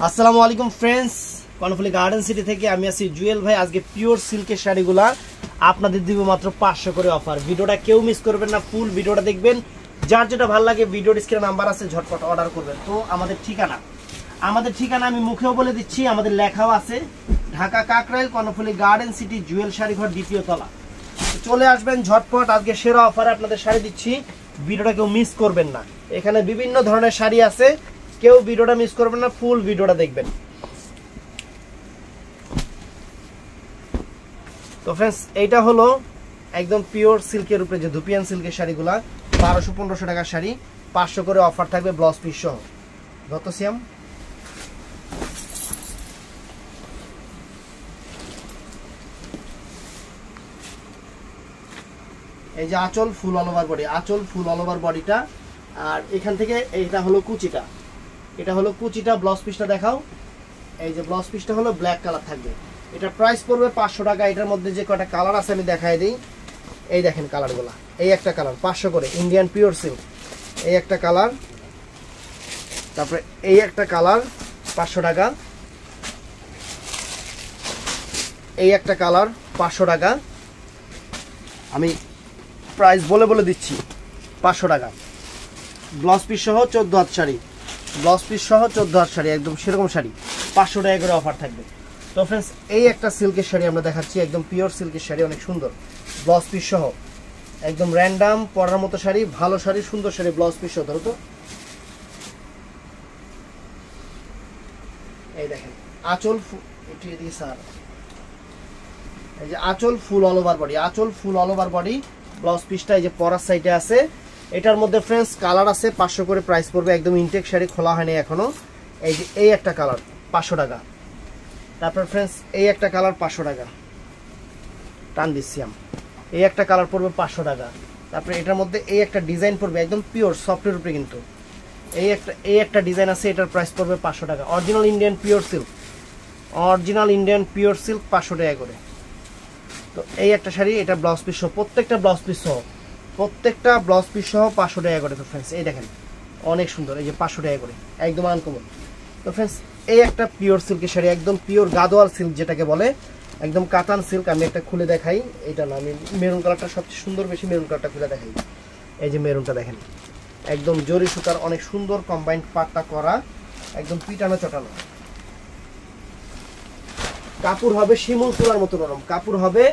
আসসালামু আলাইকুম friends, Karnaphuli garden city থেকে আমি আছি জুয়েল ভাই। আজকে পিওর সিল্কের শাড়িগুলা আপনাদের দিব মাত্র 500 করে অফার। ভিডিওটা কেউ মিস করবেন না, ফুল ভিডিওটা দেখবেন। যার যেটা ভালো লাগে ভিডিওর স্ক্রিনে নাম্বার আছে, ঝটপট অর্ডার করবেন। তো আমাদের ঠিকানা আমি মুখেও বলে দিচ্ছি, আমাদের লেখাও আছে, ঢাকা কাকরাইল কর্ণফুলী গার্ডেন সিটি জুয়েল শাড়ি ঘর 2য় তলা। চলে আসবেন ঝটপট, আজকে সেরা অফারে আপনাদের শাড়ি দিচ্ছি। ভিডিওটা কেউ মিস করবেন না। এখানে বিভিন্ন ধরনের শাড়ি আছে, কেউ ভিডিওটা মিস করবেন না, ফুল ভিডিওটা দেখবেন। তো ফ্রেন্ডস, এইটা হলো একদম পিওর সিল্কের উপরে যে ধুপিয়ান সিল্কের শাড়িগুলা 1200-1500 টাকার শাড়ি, 500 করে অফার থাকবে ব্লাউজ পিস সহ। যত সিয়াম এই যে আঁচল ফুল অল ওভার বডি, আঁচল ফুল অল ওভার বডিটা। আর এখান থেকে এইটা হলো কুচিটা, এটা হলো কুচিটা। ব্লাউজ পিসটা দেখাও। এই যে ব্লাউজ পিসটা হলো ব্ল্যাক কালার থাকবে। এটা প্রাইস পড়বে 500 টাকা। এটার মধ্যে যে কয়টা কালার আছে আমি দেখাই দিই। এই দেখেন কালারগুলা, এই একটা কালার 500 করে ইন্ডিয়ান পিওর সিল্ক, এই একটা কালার, তারপরে এই একটা কালার 500 টাকা, এই একটা কালার 500 টাকা। আমি প্রাইস বলে দিচ্ছি 500 টাকা। ব্লাউজ পিস সহ 14 হাত শাড়ি, ব্লাউজ পিস সহ 14 হাত শাড়ি, একদম সেরকম শাড়ি 500 টাকা করে অফার থাকবে। তো ফ্রেন্ডস, এই একটা সিল্কের শাড়ি আমরা দেখাচ্ছি, একদম পিওর সিল্কের শাড়ি, অনেক সুন্দর ব্লাউজ পিস সহ, একদম র্যান্ডাম পরার মতো শাড়ি, ভালো শাড়ি, সুন্দর শাড়ি, ব্লাউজ পিস সহ। ধরো তো, এই দেখেন আঁচল স্যার, এই যে আঁচল ফুল অল ওভার বডি, আঁচল ফুল অল ওভার বডি। ব্লাউজ পিসটা এই যে পরার সাইডে আছে। এটার মধ্যে ফ্রেন্ডস কালার আছে, 500 করে প্রাইস পড়বে। একদম ইনটেক শাড়ি, খোলা হয়নি এখনো। এই যে এই একটা কালার 500 টাকা। তারপর ফ্রেন্ডস এই একটা কালার 500 টাকা, টান দিচ্ছি আমি। এই একটা কালার পড়বে 500 টাকা। তারপরে এটার মধ্যে এই একটা ডিজাইন পড়বে, একদম পিওর সফটের উপরে, কিন্তু এই একটা ডিজাইন আছে, এটার প্রাইস পড়বে 500 টাকা। Original Indian pure silk, original Indian pure silk 500 টাকা করে। তো এই একটা শাড়ি, এটা ব্লাউজ পিস সহ, প্রত্যেকটা ব্লাউজ পিস সহ, প্রত্যেকটা ব্লাউজ পিস সহ 500 টাকা করে। তো ফ্রেন্ডস এই দেখেন অনেক সুন্দর, এই যে 500 টাকা করে, একদম আনকমন। তো ফ্রেন্ডস, এই একটা পিওর সিল্কের শাড়ি, একদম পিওর গাদোয়াল সিল্ক যেটাকে বলে, একদম কাতান সিল্ক। আমি একটা খুলে দেখাই, এটা না, আমি মেরুন কালারটা সবচেয়ে সুন্দর, বেশি মেরুন কালারটা খুলে দেখাই। এই যে মেরুনটা দেখেন, একদম জরি সুতার, অনেক সুন্দর কম্বাইন্ড পাটটা করা, একদম পিটানো চটানো। কাপড় হবে শিমুল তুলার মতো নরম, কাপড় হবে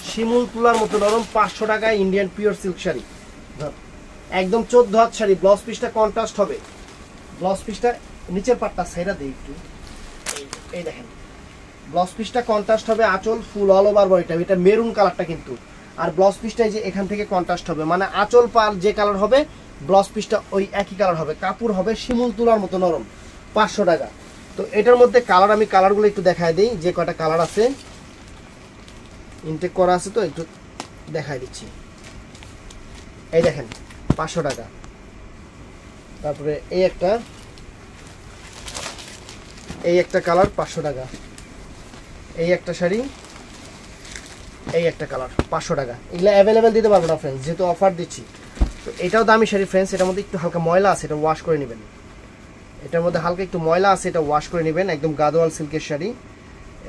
শিমুল তুলার মতো নরম। 500 টাকায় ইন্ডিয়ান পিওর সিল্ক শাড়ি, একদম 14 হাত শাড়ি। ব্লাউজ পিসটা কন্ট্রাস্ট হবে, ব্লাউজ পিসটা নিচের পাটটা সাইডা দেই একটু, এই দেখেন ব্লাউজ পিসটা কন্ট্রাস্ট হবে। আঁচল ফুল অল ওভার বডিটা, এটা মেরুন কালারটা কিন্তু, আর ব্লাউজ পিসটা এই যে এখান থেকে কন্ট্রাস্ট হবে, মানে আঁচল পার যে কালার হবে ব্লাউজ পিসটা ওই একই কালার হবে। কাপড় হবে শিমুল তুলার মতো নরম, 500 টাকা। তো এটার মধ্যে কালার, আমি কালারগুলো একটু দেখাই দিই, যে কয়টা কালার আছে ইনটেক করা আছে, তো একটু দেখাই দিচ্ছি। এই দেখেন 500 টাকা। তারপরে এই একটা কালার 500 টাকা, এই একটা শাড়ি, এই একটা কালার 500 টাকা। এগুলো অ্যাভেলেবেল দিতে পারবো না ফ্রেন্ডস, যেহেতু অফার দিচ্ছি। তো এটাও দামি শাড়ি ফ্রেন্ডস, এটার মধ্যে একটু হালকা ময়লা আছে, এটা ওয়াশ করে নেবেন। এটার মধ্যে হালকা একটু ময়লা আছে, এটা ওয়াশ করে নেবেন। একদম গাদোয়াল সিল্কের শাড়ি,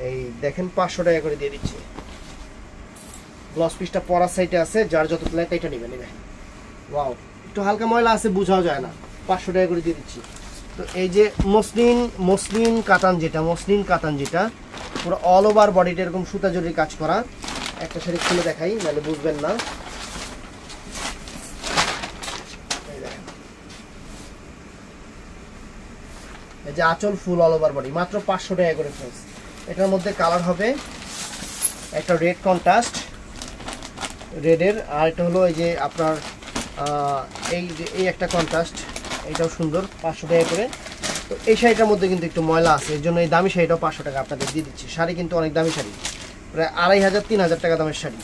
এই দেখেন 500 টাকা করে দিয়ে দিচ্ছি। ব্লাউজ পিসটা পরার সাইডে আছে, যার যত লাগে এটা নেবেন। দেখেন ওয়াও, একটু হালকা ময়লা আছে, বোঝাও যায় না, 500 টাকা করে দিয়ে দিচ্ছি। তো এই যে মসলিন কাতান যেটা পুরো অল ওভার বডিটা এরকম সুতা জরির কাজ করা, একটা শাড়ি খুলে দেখাই, নাহলে বুঝবেন না। এই যে আঁচল ফুল অল ওভার বডি, মাত্র 500 টাকা করে ফ্রেন্ডস। এটার মধ্যে কালার হবে একটা রেড কন্ট্রাস্ট, রেডের, আর এটা হলো এই যে আপনার এই একটা কন্ট্রাস্ট, এটাও সুন্দর, 500 টাকা করে। তো এই শাড়িটার মধ্যে কিন্তু একটু ময়লা আছে, এর জন্য এই দামি শাড়িটাও 500 টাকা আপনাদের দিয়ে দিচ্ছি। শাড়ি কিন্তু অনেক দামি শাড়ি, প্রায় 2500-3000 টাকা দামের শাড়ি,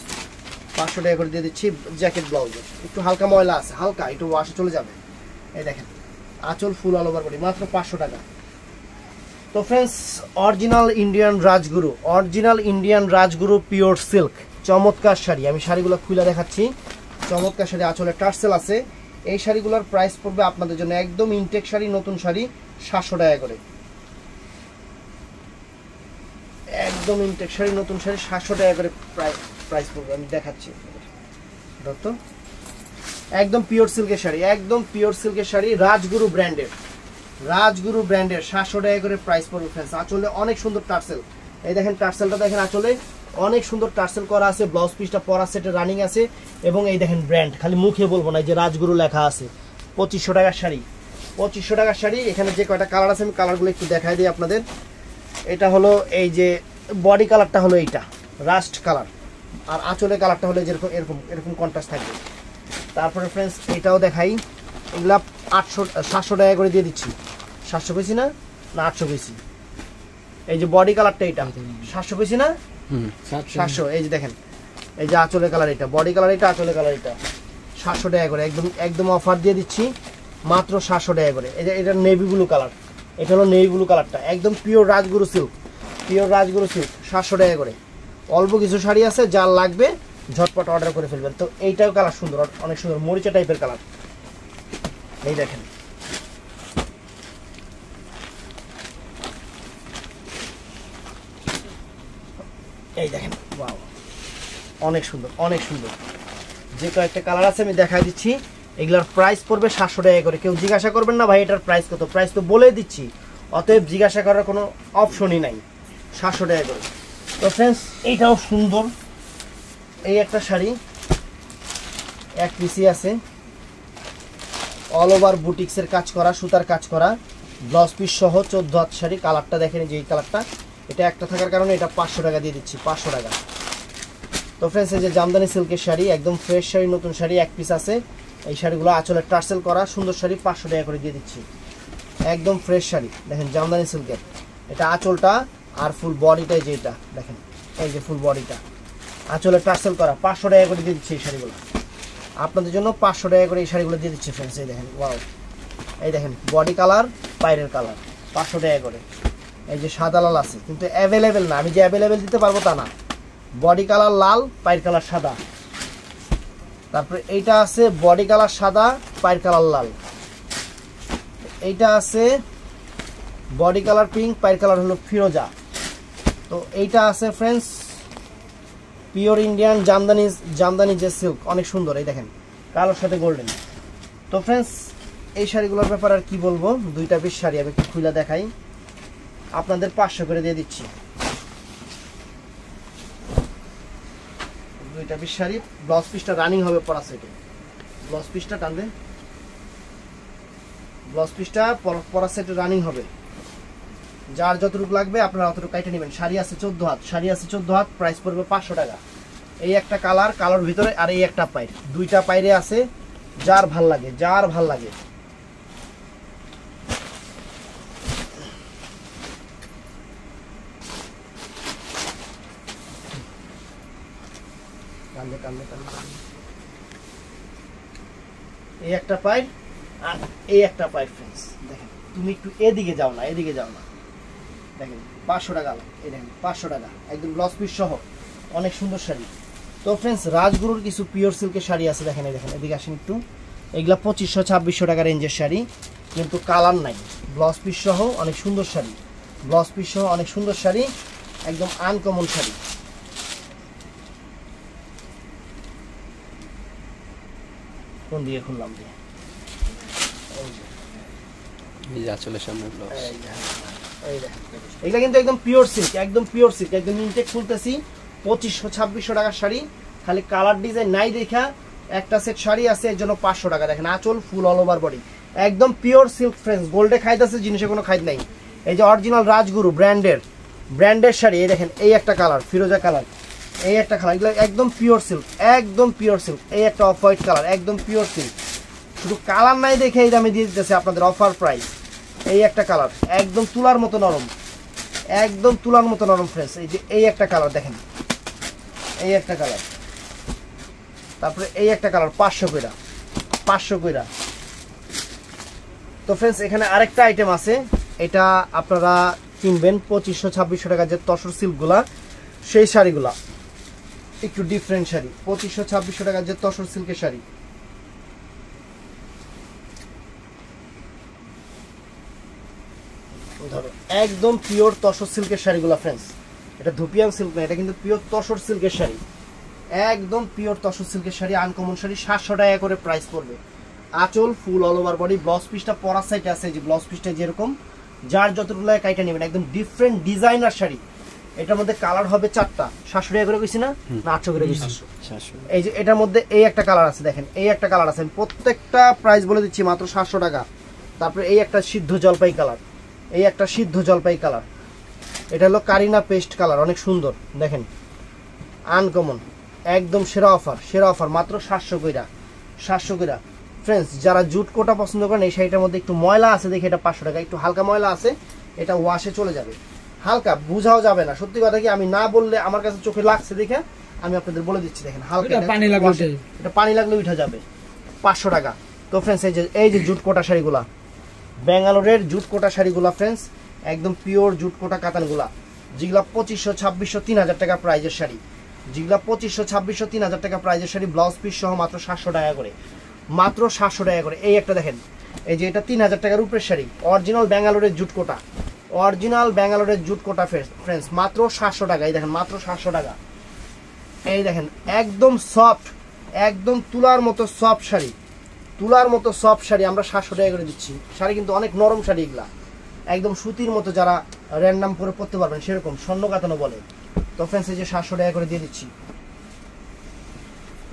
500 টাকা করে দিয়ে দিচ্ছি। জ্যাকেট ব্লাউজের একটু হালকা ময়লা আছে, হালকা একটু ওয়াশে চলে যাবে। এই দেখেন আঁচল ফুল অল ওভার বডি, মাত্র 500 টাকা। তো friends, original Indian Rajguru pure silk, চমৎকার শাড়ি। আমি শাড়িগুলো খুলে দেখাচ্ছি, চমৎকার শাড়ি, আঁচলে টার্সেল আছে। এই শাড়িগুলোর প্রাইস পড়বে আপনাদের জন্য একদম ইনটেক শাড়ি, নতুন শাড়ি 700 টাকা করে। একদম ইনটেক শাড়ি, নতুন শাড়ি 700 টাকা করে প্রাইস পড়বে। আমি দেখাচ্ছি দত্ত, একদম পিওর সিল্কের শাড়ি, একদম পিওর সিল্কের শাড়ি, রাজগুরু ব্র্যান্ডের, রাজগুরু ব্র্যান্ডের 700 টাকা করে প্রাইস পড়বে ফ্রেন্ডস। আঁচলে অনেক সুন্দর টার্সেল, এই দেখেন টার্সেলটা দেখেন, আঁচলে অনেক সুন্দর টার্সেল করা আছে, ব্লাউজ পিসটা পরা সেটে রানিং আছে, এবং এই দেখেন ব্র্যান্ড, খালি মুখে বলবো না, যে রাজগুরু লেখা আছে। 2500 টাকার শাড়ি, 2500 টাকার শাড়ি। এখানে যে কয়টা কালার আছে আমি কালারগুলো একটু দেখাই দিই আপনাদের। এটা হলো এই যে বডি কালারটা হলো এইটা রাস্ট কালার, আর আঁচলে কালারটা হলো যেরকম এরকম এরকম কন্ট্রাস্ট থাকবে। তারপরে ফ্রেন্ডস এটাও দেখাই, এগুলা 700 টাকা করে দিয়ে দিচ্ছি। 700 পেয়েছি না, না 800 পেয়েছি। এই যে বডি কালারটা এটা 700 পেয়েছি না, 700। এই যে দেখেন, এই যে আঁচলের কালার এটা, বডি কালার এটা, আঁচলের কালার এটা, 700 টাকা করে একদম একদম অফার দিয়ে দিচ্ছি মাত্র 700 টাকা করে। এই যে এটা নেভি ব্লু কালার, এটা হলো নেভি ব্লু কালারটা, একদম pure Rajguru silk, pure Rajguru silk, 700 টাকা করে। অল্প কিছু শাড়ি আছে, যার লাগবে ঝটপট অর্ডার করে ফেলবেন। তো এইটাও কালার সুন্দর, অনেক সুন্দর মরিচা টাইপের কালার। এই দেখেন, এই দেখেন, ওয়াও, অনেক সুন্দর, অনেক সুন্দর। যে কয়েকটা কালার আছে আমি দেখাই দিচ্ছি। এগুলার প্রাইস পড়বে 700 টাকা করে। কেউ জিজ্ঞাসা করবেন না ভাই এটার প্রাইস কত, প্রাইস তো বলে দিচ্ছি, অতএব জিজ্ঞাসা করার কোনো অপশনই নাই, 700 টাকা করে। তো ফ্রেন্ডস এইটাও সুন্দর, এই একটা শাড়ি এক পিসি আছে, অল ওভার বুটিক্সের কাজ করা, সুতার কাজ করা, ব্লাউজ পিস সহ 14 হাত শাড়ি। কালারটা দেখেন, যে এই কালারটা, এটা একটা থাকার কারণে এটা 500 টাকা দিয়ে দিচ্ছি, 500 টাকা। তো ফ্রেন্ডস এই যে জামদানি সিল্কের শাড়ি, একদম ফ্রেশ শাড়ি, নতুন শাড়ি এক পিস আছে। এই শাড়িগুলো আঁচলের টার্সেল করা সুন্দর শাড়ি, 500 টাকা করে দিয়ে দিচ্ছি, একদম ফ্রেশ শাড়ি। দেখেন জামদানি সিল্কের, এটা আঁচলটা আর ফুল বডিটাই, যেটা দেখেন এই যে ফুল বডিটা আঁচলের টার্সেল করা, 500 টাকা করে দিয়ে দিচ্ছি এই শাড়িগুলো আপনাদের জন্য, 500 টাকা করে এই শাড়িগুলো দিয়ে দিচ্ছি ফ্রেন্ডস। এই দেখেন, ওয়াও, এই দেখেন বডি কালার, পায়ের কালার, 500 টাকা করে। এই যে সাদা লাল আছে, কিন্তু অ্যাভেলেবেল না, আমি যে অ্যাভেলেবেল দিতে পারবো তা না। বডি কালার লাল, পায়ের কালার সাদা। তারপরে এইটা আছে বডি কালার সাদা, পায়ের কালার লাল। এইটা আছে বডি কালার পিঙ্ক, পায়ের কালার হলো ফিরোজা। তো এইটা আছে ফ্রেন্ডস পিওর ইন্ডিয়ান জামদানি যে সিল্ক, অনেক সুন্দর। এই দেখেন কালোর সাথে গোল্ডেন। তো ফ্রেন্ডস এই শাড়িগুলোর ব্যাপারে আর কি বলবো, দুইটা পিস শাড়ি আমি একটু খুলে দেখাই, আপনাদের 500 করে দিয়ে দিচ্ছি। দুইটা পিস শাড়ি, ব্লাউজ পিসটা রানিং হবে পরা সেটে, ব্লাউজ পিসটা টান দেন, ব্লাউজ পিসটা পরা সেটে রানিং হবে। যার যতটুকু লাগবে আপনারা অতটুকু কাইটে নেবেন। শাড়ি আছে 14 হাত, শাড়ি আছে 14 হাত, প্রাইস পড়বে 500 টাকা। এই একটা কালার, কালার ভিতরে, আর এই একটা পাইর, দুইটা পাইরে আছে, যার ভাল লাগে, যার ভাল লাগে। এই একটা পাইর আর এই একটা পাইর ফ্রেন্ডস। দেখেন তুমি একটু এদিকে যাও না, এদিকে যাও না, দেখেন 500 টাকা। এই দেখেন 500 টাকা, একদম ব্লাউজ পিস সহ, অনেক সুন্দর শাড়ি। তো ফ্রেন্ডস রাজগুরুর কিছু পিওর সিল্কের শাড়ি আছে, দেখেন এই দেখেন, এদিকে আসেন একটু। এগুলা 2500-2600 টাকা রেঞ্জের শাড়ি, কিন্তু কালার নাই, ব্লাউজ পিস সহ অনেক সুন্দর শাড়ি, ব্লাউজ পিস সহ অনেক সুন্দর শাড়ি, একদম আনকমন শাড়ি। কোন দিয়ে খুললাম দিয়ে, এই যে আসলে সামনে ব্লাউজ, এগুলা কিন্তু একদম পিওর সিল্ক, একদম পিওর সিল্ক, একদম ইনটেক খুলতেছি। 2500-2600 টাকার শাড়ি, খালি কালার ডিজাইন নাই দেখা একটা সেট শাড়ি আছে, এর জন্য 500 টাকা। দেখেন আঁচল ফুল অল ওভার বডি, একদম পিওর সিল্ক ফ্রেন্ডস, গোল্ডে খাইতেছে, জিনিসে কোনো খাইদ নাই। এই যে অরিজিনাল রাজগুরু ব্র্যান্ডের শাড়ি, এই দেখেন এই একটা কালার ফিরোজা কালার, এই একটা কালার, এগুলো একদম পিওর সিল্ক, একদম পিওর সিল্ক। এই একটা অফ হোয়াইট কালার, একদম পিওর সিল্ক, শুধু কালার নাই দেখে এই দামে দিয়ে দিতেছে আপনাদের অফার প্রাইস। এই একটা কালার একদম তুলার মতো নরম, একদম তুলার মতো নরম ফ্রেন্ডস। এই যে এই একটা কালার দেখেন, এই একটা কালার, তারপরে এই একটা কালার, 500 কইরা, 500 কইরা। তো ফ্রেন্ডস এখানে আরেকটা আইটেম আছে, এটা আপনারা কিনবেন 2500-2600 টাকা যে তসর সিল্কগুলা, সেই শাড়িগুলা একটু ডিফারেন্ট শাড়ি, 2500-2600 টাকা যে তসর সিল্কের শাড়ি। ধরো একদম পিওর তসর সিল্কের শাড়িগুলা ফ্রেন্ডস, এটা ধুপিয়ান সিল্ক না, এটা কিন্তু পিওর তসর সিল্কের শাড়ি, একদম পিওর তসর সিল্কের শাড়ি, আনকমন শাড়ি। 700 টাকা করে প্রাইস পড়বে। আঁচল ফুল অল ওভার বডি, ব্লাউজ পিসটা পরার সাইডে আছে, যে ব্লাউজ পিসটা যেরকম যার যতগুলো কাইটা নেবেন, একদম ডিফারেন্ট ডিজাইনার শাড়ি। এটার মধ্যে কালার হবে 4টা। 700 টাকা করে কইছি না, 800 করে কইছি। এই যে এটার মধ্যে এই একটা কালার আছে, দেখেন এই একটা কালার আছে, আমি প্রত্যেকটা প্রাইস বলে দিচ্ছি মাত্র 700 টাকা। তারপরে এই একটা সিদ্ধ জলপাই কালার, এই একটা সিদ্ধ জলপাই কালার, এটা হলো কারিনা পেস্ট কালার, অনেক সুন্দর দেখেন, আনকমন, একদম সেরা অফার, সেরা অফার, মাত্র 700 কইরা, 700 কইরা। ফ্রেন্ডস, যারা জুট কোটা পছন্দ করেন, এই শাড়িটার মধ্যে একটু ময়লা আছে দেখে এটা 500 টাকা, একটু হালকা ময়লা আছে, এটা ওয়াশে চলে যাবে, হালকা বুঝাও যাবে না। সত্যি কথা কি, আমি না বললে আমার কাছে চোখে লাগছে দেখে আমি আপনাদের বলে দিচ্ছি, দেখেন হালকা এটা পানি লাগলে উঠে যাবে, 500 টাকা। তো ফ্রেন্ডস, এই যে জুট কোটা শাড়িগুলা, ব্যাঙ্গালোরের জুট কোটা শাড়িগুলা ফ্রেন্ডস, একদম পিওর জুট কোটা কাতানগুলা, যেগুলা 2500, 2600, 3000 টাকা প্রাইজের শাড়ি, যেগুলা 2500, 2600, 3000 টাকা প্রাইজের শাড়ি, ব্লাউজ পিস সহ মাত্র 700 টাকা করে, মাত্র 700 টাকা করে। এই একটা দেখেন, এই যে এটা 3000 টাকার উপরের শাড়ি, অরিজিনাল ব্যাঙ্গালোরের জুট কোটা, অরিজিনাল ব্যাঙ্গালোরের জুট কোটা ফ্রেন্ডস, মাত্র 700 টাকা। এই দেখেন মাত্র 700 টাকা। এই দেখেন একদম সফট, একদম তুলার মতো সফট শাড়ি, তুলার মতো সফট শাড়ি আমরা 700 টাকা করে দিচ্ছি। শাড়ি কিন্তু অনেক নরম শাড়ি, এগুলা একদম সুতির মতো, যারা র্যান্ডাম করে পরতে পারবেন সেরকম, স্বর্ণ কাতানো বলে। তো ফ্রেন্ডস, এই যে 700 টাকা করে দিয়ে দিচ্ছি,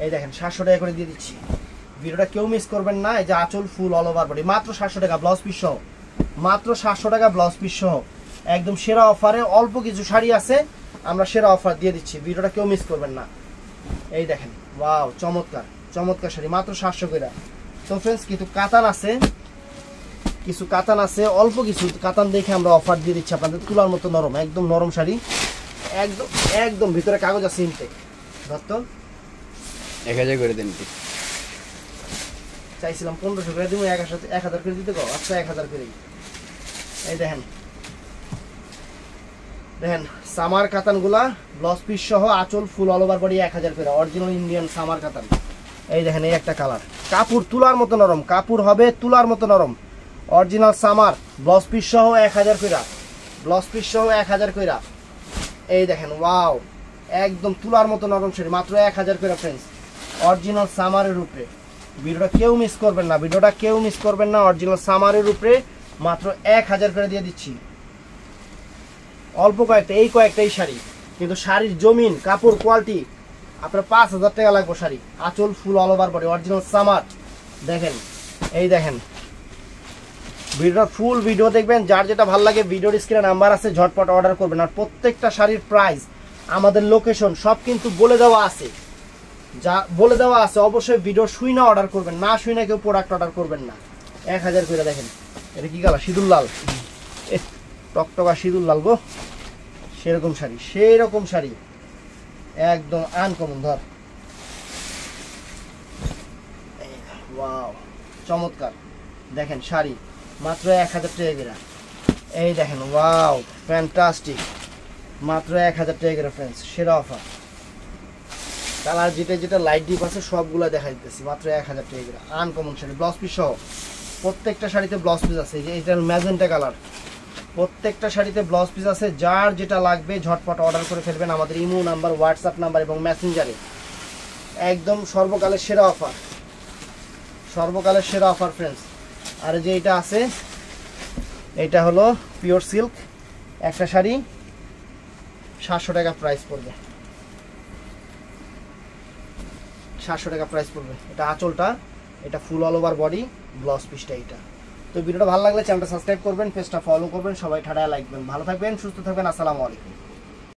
এই দেখেন 700 টাকা করে দিয়ে দিচ্ছি। ভিডিওটা কেউ মিস করবেন না। এই যে আঁচল ফুল অল ওভার বডি, মাত্র 700 টাকা ব্লাউজ পিস সহ, মাত্র 700 টাকা ব্লাউজ পিস সহ, একদম সেরা অফারে। অল্প কিছু শাড়ি আছে, আমরা সেরা অফার দিয়ে দিচ্ছি, ভিডিওটা কেউ মিস করবেন না। এই দেখেন, ওয়াও, চমৎকার চমৎকার শাড়ি, মাত্র 700 করে। তো ফ্রেন্ডস, কিছু কাতান আছে, কিছু কাতান আছে, অল্প কিছু কাতান দেখে আমরা অফার দিয়ে দিচ্ছি আপনাদের, তুলার মতো নরম, একদম নরম শাড়ি, একদম একদম ভিতরে কাগজ আছে ইনটেক। ধরত 1000 করে দেন, চাইছিলাম 1500 করে দিব, 1000 করে দিতে গো, আচ্ছা 1000 করেই। এই দেখেন, দেখেন সামার কাতানগুলা, ব্লাউজ পিস সহ, আঁচল ফুল অল ওভার বডি 1000 করে, অরিজিনাল ইন্ডিয়ান সামার কাতান। এই দেখেন, এই একটা কালার, কাপড় তুলার মতো নরম, কাপড় হবে তুলার মতো নরম, অরিজিনাল সামার, ব্লাউজ পিস সহ 1000 কইরা, ব্লাউজ পিস সহ 1000 কইরা। এই দেখেন, ওয়াও, একদম তুলার মতো নরম শাড়ি, মাত্র 1000 কইরা ফ্রেন্ডস, অরিজিনাল সামারের উপরে। ভিডিওটা কেউ মিস করবেন না, ভিডিওটা কেউ মিস করবেন না, অরিজিনাল সামারের উপরে মাত্র 1000 করে দিয়ে দিচ্ছি। অল্প কয়েকটা, এই কয়েকটাই শাড়ি, কিন্তু শাড়ির জমিন, কাপড় কোয়ালিটি, আপনার 5000 টাকা লাগবে শাড়ি। আঁচল ফুল all over body, original summer. দেখেন, এই দেখেন, ভিডিওটা ফুল ভিডিও দেখবেন, যার যেটা ভালো লাগে ভিডিওর স্ক্রিনে নাম্বার আছে, ঝটপট অর্ডার করবেন। আর প্রত্যেকটা শাড়ির প্রাইস, আমাদের লোকেশন সব কিন্তু বলে দেওয়া আছে, যা বলে দেওয়া আছে, অবশ্যই ভিডিও শুই না অর্ডার করবেন, না শুই না কেউ প্রোডাক্ট অর্ডার করবেন না। 1000 করে। দেখেন এটা কি কালার, সিঁদুর লাল, টকটকা সিঁদুর লাল গো, সেরকম শাড়ি, সেরকম শাড়ি, একদম আনকমন। ধর, ওয়াও, চমৎকার। দেখেন শাড়ি মাত্র 1000 টাকা করে। এই দেখেন, ওয়াও, ফ্যান্টাস্টিক, মাত্র 1000 টাকা করে ফ্রেন্ডস, সেরা অফার। কালার যেটা যেটা লাইট ডিপ আছে সবগুলো দেখা দিতেছি, মাত্র 1000 টাকা করে, আনকমন শাড়ি, ব্লাউজ পিস সহ। প্রত্যেকটা শাড়িতে ব্লাউজ পিস আছে, যে এটা ম্যাজেন্টা কালার, প্রত্যেকটা শাড়িতে ব্লাউজ পিস আছে। যার যেটা লাগবে ঝটপট অর্ডার করে ফেলবেন আমাদের ইমো নাম্বার, হোয়াটসঅ্যাপ নাম্বার এবং মেসেঞ্জারে। একদম সর্বকালের সেরা অফার, সর্বকালের সেরা অফার ফ্রেন্ডস। আর যে এটা আছে, এটা হলো পিওর সিল্ক, একটা শাড়ি 700 টাকা প্রাইস পড়বে, 700 টাকা প্রাইস পড়বে। এটা আঁচলটা, এটা ফুল অল ওভার বডি, ব্লাউজ পিসটা এটা। তো ভিডিওটা ভালো লাগলে চ্যানেলটা সাবস্ক্রাইব করবেন, পেজটা ফলো করবেন, সবাই ঠাড়ায় লাইক করবেন। ভালো থাকবেন, সুস্থ থাকবেন, আসসালামু আলাইকুম।